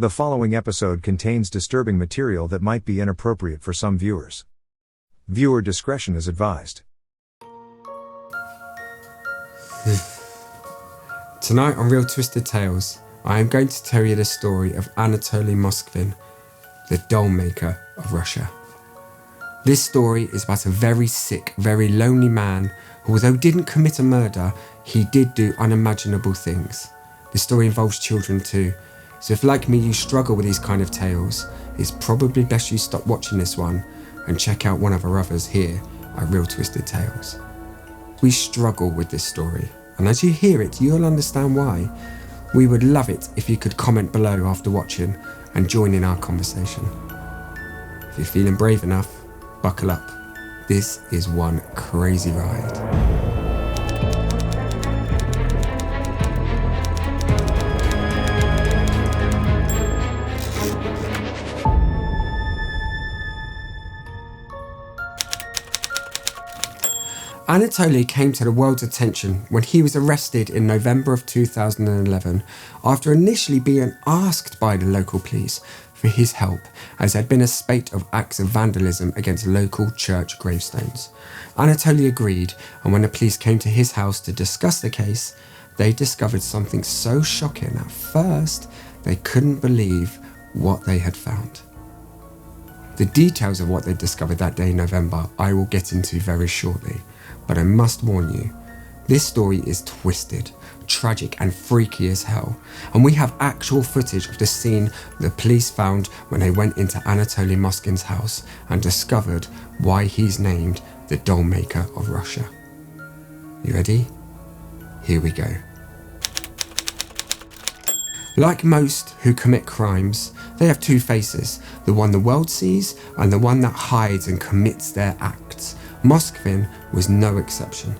The following episode contains disturbing material that might be inappropriate for some viewers. Viewer discretion is advised. Tonight on Real Twisted Tales, I am going to tell you the story of Anatoly Moskvin, the doll maker of Russia. This story is about a very sick, very lonely man who, although didn't commit a murder, he did do unimaginable things. The story involves children too, so if like me you struggle with these kind of tales, it's probably best you stop watching this one and check out one of our others here at Real Twisted Tales. We struggle with this story, and as you hear it you'll understand why. We would love it if you could comment below after watching and join in our conversation. If you're feeling brave enough, buckle up. This is one crazy ride. Anatoly came to the world's attention when he was arrested in November of 2011 after initially being asked by the local police for his help, as there had been a spate of acts of vandalism against local church gravestones. Anatoly agreed, and when the police came to his house to discuss the case, they discovered something so shocking at first they couldn't believe what they had found. The details of what they discovered that day in November I will get into very shortly. But I must warn you, this story is twisted, tragic and freaky as hell, and we have actual footage of the scene the police found when they went into Anatoly Moskvin's house and discovered why he's named the doll maker of Russia. You ready? Here we go. Like most who commit crimes, they have two faces, the one the world sees and the one that hides and commits their acts. Moskvin was no exception.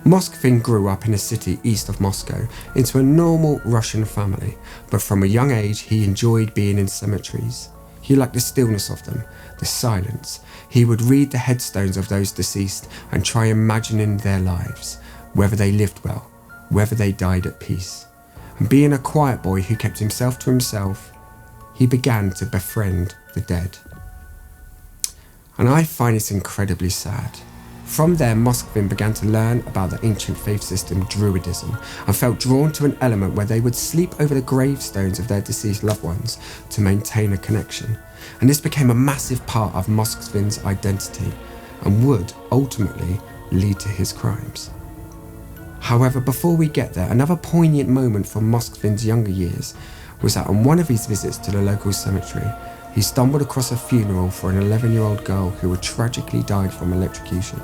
Moskvin grew up in a city east of Moscow into a normal Russian family, but from a young age he enjoyed being in cemeteries. He liked the stillness of them, the silence. He would read the headstones of those deceased and try imagining their lives, whether they lived well, whether they died at peace. And being a quiet boy who kept himself to himself, he began to befriend the dead. And I find it incredibly sad. From there, Moskvin began to learn about the ancient faith system Druidism and felt drawn to an element where they would sleep over the gravestones of their deceased loved ones to maintain a connection. And this became a massive part of Moskvin's identity and would ultimately lead to his crimes. However, before we get there, another poignant moment from Moskvin's younger years was that on one of his visits to the local cemetery, he stumbled across a funeral for an 11-year-old girl who had tragically died from electrocution.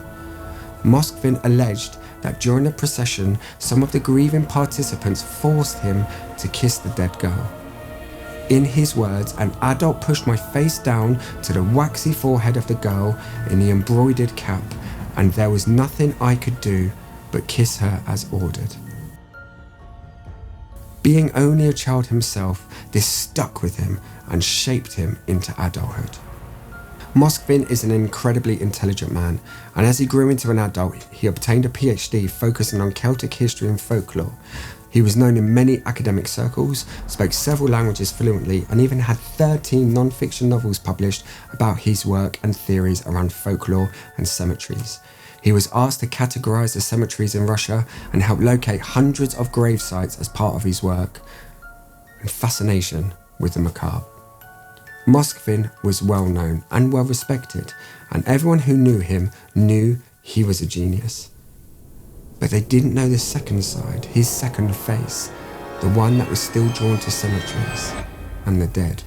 Moskvin alleged that during the procession, some of the grieving participants forced him to kiss the dead girl. In his words, an adult pushed my face down to the waxy forehead of the girl in the embroidered cap, and there was nothing I could do but kiss her as ordered. Being only a child himself, this stuck with him and shaped him into adulthood. Moskvin is an incredibly intelligent man, and as he grew into an adult, he obtained a PhD focusing on Celtic history and folklore. He was known in many academic circles, spoke several languages fluently, and even had 13 non-fiction novels published about his work and theories around folklore and cemeteries. He was asked to categorize the cemeteries in Russia and help locate hundreds of grave sites as part of his work and fascination with the macabre. Moskvin was well known and well respected, and everyone who knew him knew he was a genius. But they didn't know the second side, his second face, the one that was still drawn to cemeteries and the dead.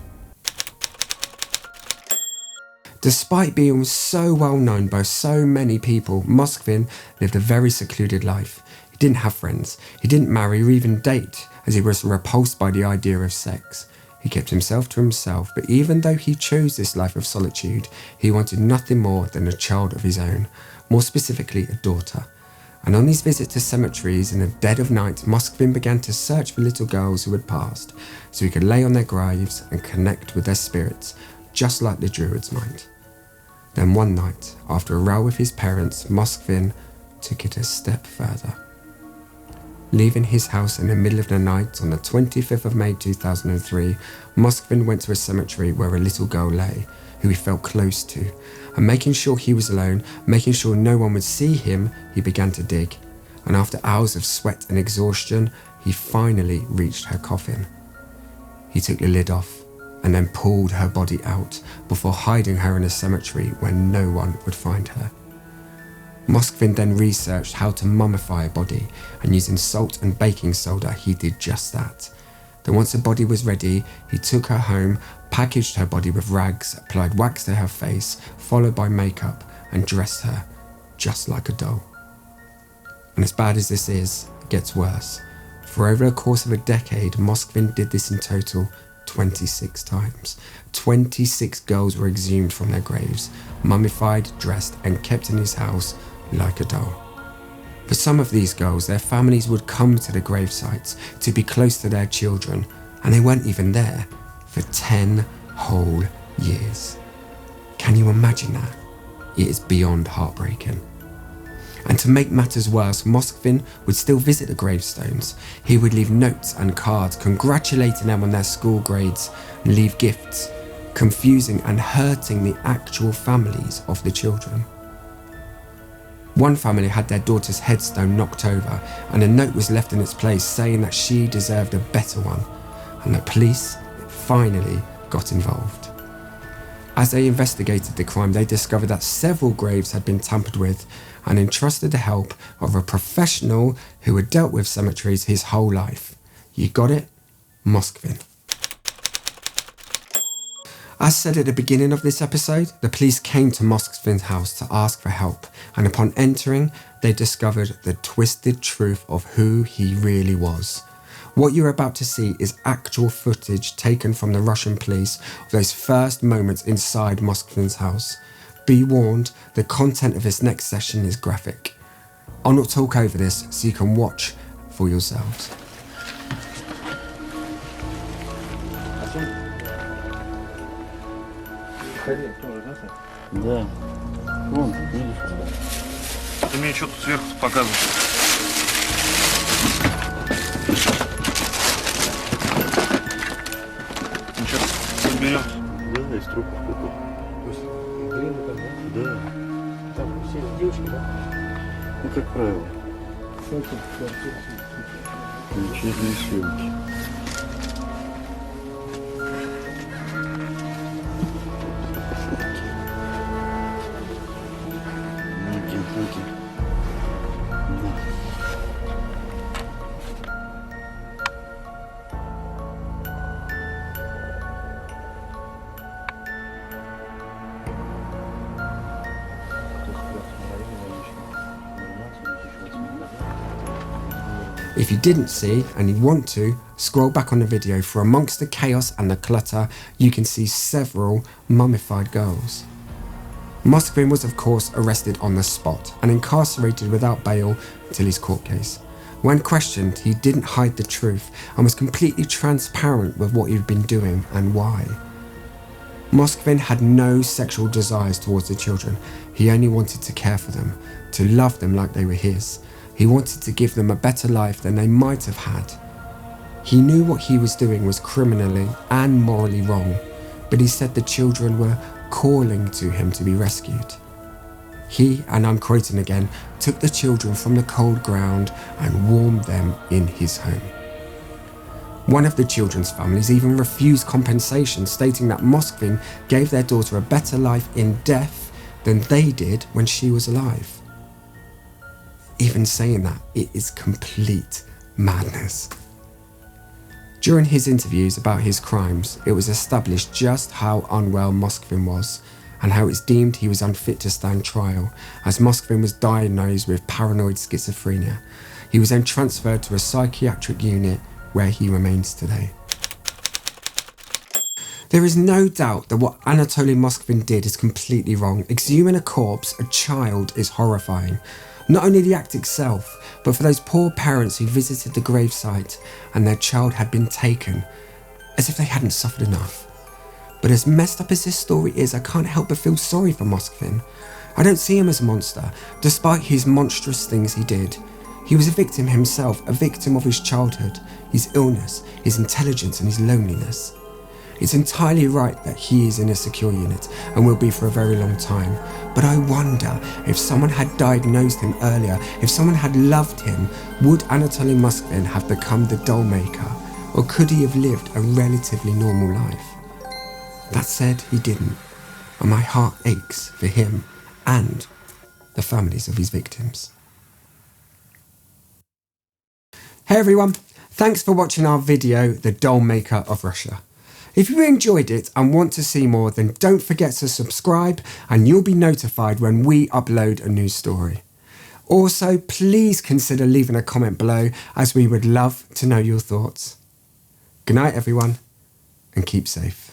Despite being so well known by so many people, Moskvin lived a very secluded life. He didn't have friends, he didn't marry or even date, as he was repulsed by the idea of sex. He kept himself to himself, but even though he chose this life of solitude, he wanted nothing more than a child of his own, more specifically a daughter. And on his visit to cemeteries in the dead of night, Moskvin began to search for little girls who had passed, so he could lay on their graves and connect with their spirits, just like the Druids might. Then one night, after a row with his parents, Moskvin took it a step further. Leaving his house in the middle of the night on the 25th of May 2003, Moskvin went to a cemetery where a little girl lay, who he felt close to, and making sure he was alone, making sure no one would see him, he began to dig. And after hours of sweat and exhaustion, he finally reached her coffin. He took the lid off and then pulled her body out before hiding her in a cemetery where no one would find her. Moskvin then researched how to mummify a body, and using salt and baking soda, he did just that. Then once the body was ready, he took her home, packaged her body with rags, applied wax to her face, followed by makeup, and dressed her just like a doll. And as bad as this is, it gets worse. For over the course of a decade, Moskvin did this in total 26 times. 26 girls were exhumed from their graves, mummified, dressed, and kept in his house like a doll. For some of these girls, their families would come to the grave sites to be close to their children, and they weren't even there for 10 whole years. Can you imagine that? It is beyond heartbreaking. And to make matters worse, Moskvin would still visit the gravestones. He would leave notes and cards congratulating them on their school grades and leave gifts, confusing and hurting the actual families of the children. One family had their daughter's headstone knocked over, and a note was left in its place saying that she deserved a better one, and the police finally got involved. As they investigated the crime, they discovered that several graves had been tampered with and entrusted the help of a professional who had dealt with cemeteries his whole life. You got it? Moskvin. As said at the beginning of this episode, the police came to Moskvin's house to ask for help, and upon entering, they discovered the twisted truth of who he really was. What you're about to see is actual footage taken from the Russian police of those first moments inside Moskvin's house. Be warned, the content of this next session is graphic. I'll not talk over this so you can watch for yourselves. Да. Вон, видишь? Ты мне что-то сверху показываешь. Ну что, разберем? Да, из трупов какой-то. То есть глина там, да? Да. Там все девушки, да? Ну, как правило. Вечерние съемки. If you didn't see and you want to, scroll back on the video, for amongst the chaos and the clutter, you can see several mummified girls. Moskvin was of course arrested on the spot and incarcerated without bail until his court case. When questioned, he didn't hide the truth and was completely transparent with what he'd been doing and why. Moskvin had no sexual desires towards the children. He only wanted to care for them, to love them like they were his. He wanted to give them a better life than they might have had. He knew what he was doing was criminally and morally wrong, but he said the children were calling to him to be rescued. He, and I'm quoting again, took the children from the cold ground and warmed them in his home. One of the children's families even refused compensation, stating that Moskvin gave their daughter a better life in death than they did when she was alive. Even saying that, it is complete madness. During his interviews about his crimes, it was established just how unwell Moskvin was and how it's deemed he was unfit to stand trial, as Moskvin was diagnosed with paranoid schizophrenia. He was then transferred to a psychiatric unit where he remains today. There is no doubt that what Anatoly Moskvin did is completely wrong. Exhuming a corpse, a child, is horrifying. Not only the act itself, but for those poor parents who visited the gravesite and their child had been taken, as if they hadn't suffered enough. But as messed up as this story is, I can't help but feel sorry for Moskvin. I don't see him as a monster, despite his monstrous things he did. He was a victim himself, a victim of his childhood, his illness, his intelligence and his loneliness. It's entirely right that he is in a secure unit and will be for a very long time, but I wonder if someone had diagnosed him earlier, if someone had loved him, would Anatoly Moskvin have become the doll maker, or could he have lived a relatively normal life? That said, he didn't, and my heart aches for him and the families of his victims. Hey everyone, thanks for watching our video, The Doll Maker of Russia. If you enjoyed it and want to see more, then don't forget to subscribe and you'll be notified when we upload a new story. Also, please consider leaving a comment below as we would love to know your thoughts. Good night everyone, and keep safe.